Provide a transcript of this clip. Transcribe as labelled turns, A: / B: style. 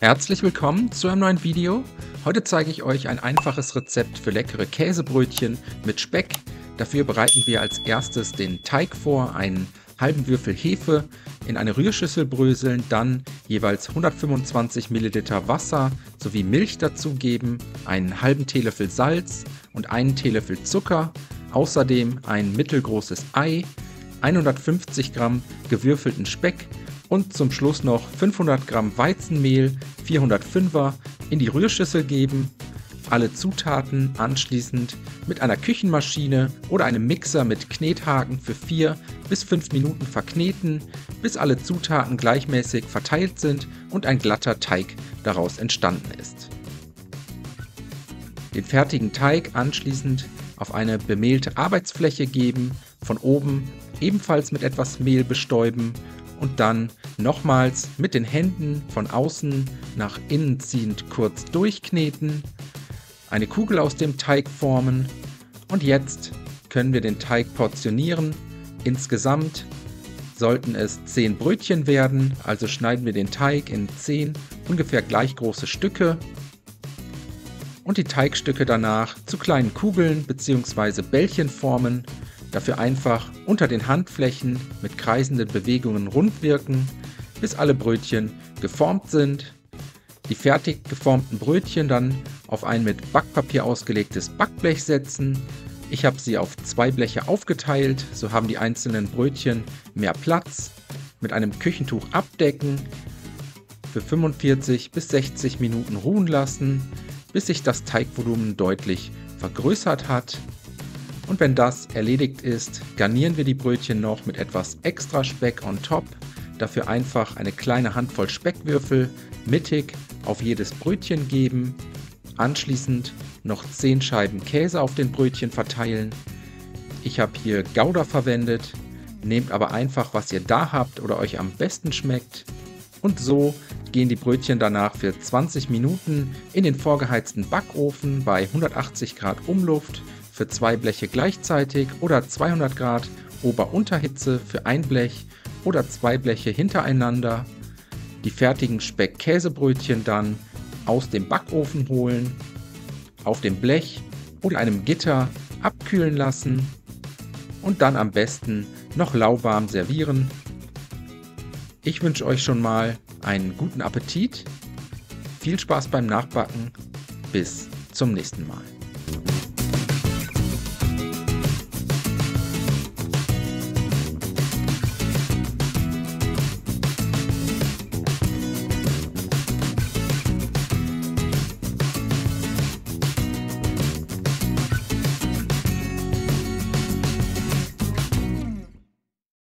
A: Herzlich willkommen zu einem neuen Video. Heute zeige ich euch ein einfaches Rezept für leckere Käsebrötchen mit Speck. Dafür bereiten wir als erstes den Teig vor, einen halben Würfel Hefe in eine Rührschüssel bröseln, dann jeweils 125 Milliliter Wasser sowie Milch dazugeben, einen halben Teelöffel Salz und einen Teelöffel Zucker, außerdem ein mittelgroßes Ei, 150 Gramm gewürfelten Speck und zum Schluss noch 500 Gramm Weizenmehl, 405er, in die Rührschüssel geben. Alle Zutaten anschließend mit einer Küchenmaschine oder einem Mixer mit Knethaken für 4 bis 5 Minuten verkneten, bis alle Zutaten gleichmäßig verteilt sind und ein glatter Teig daraus entstanden ist. Den fertigen Teig anschließend auf eine bemehlte Arbeitsfläche geben, von oben ebenfalls mit etwas Mehl bestäuben und dann nochmals mit den Händen von außen nach innen ziehend kurz durchkneten, eine Kugel aus dem Teig formen und jetzt können wir den Teig portionieren. Insgesamt sollten es 10 Brötchen werden, also schneiden wir den Teig in 10 ungefähr gleich große Stücke und die Teigstücke danach zu kleinen Kugeln bzw. Bällchen formen. Dafür einfach unter den Handflächen mit kreisenden Bewegungen rund wirken, bis alle Brötchen geformt sind. Die fertig geformten Brötchen dann auf ein mit Backpapier ausgelegtes Backblech setzen. Ich habe sie auf 2 Bleche aufgeteilt, so haben die einzelnen Brötchen mehr Platz. Mit einem Küchentuch abdecken, für 45 bis 60 Minuten ruhen lassen, bis sich das Teigvolumen deutlich vergrößert hat. Und wenn das erledigt ist, garnieren wir die Brötchen noch mit etwas extra Speck on top. Dafür einfach eine kleine Handvoll Speckwürfel mittig auf jedes Brötchen geben. Anschließend noch 10 Scheiben Käse auf den Brötchen verteilen. Ich habe hier Gouda verwendet. Nehmt aber einfach, was ihr da habt oder euch am besten schmeckt. Und so gehen die Brötchen danach für 20 Minuten in den vorgeheizten Backofen bei 180 Grad Umluft für 2 Bleche gleichzeitig oder 200 Grad Ober-Unterhitze für ein Blech oder 2 Bleche hintereinander. Die fertigen Speck-Käsebrötchen dann aus dem Backofen holen, auf dem Blech oder einem Gitter abkühlen lassen und dann am besten noch lauwarm servieren. Ich wünsche euch schon mal einen guten Appetit, viel Spaß beim Nachbacken, bis zum nächsten Mal.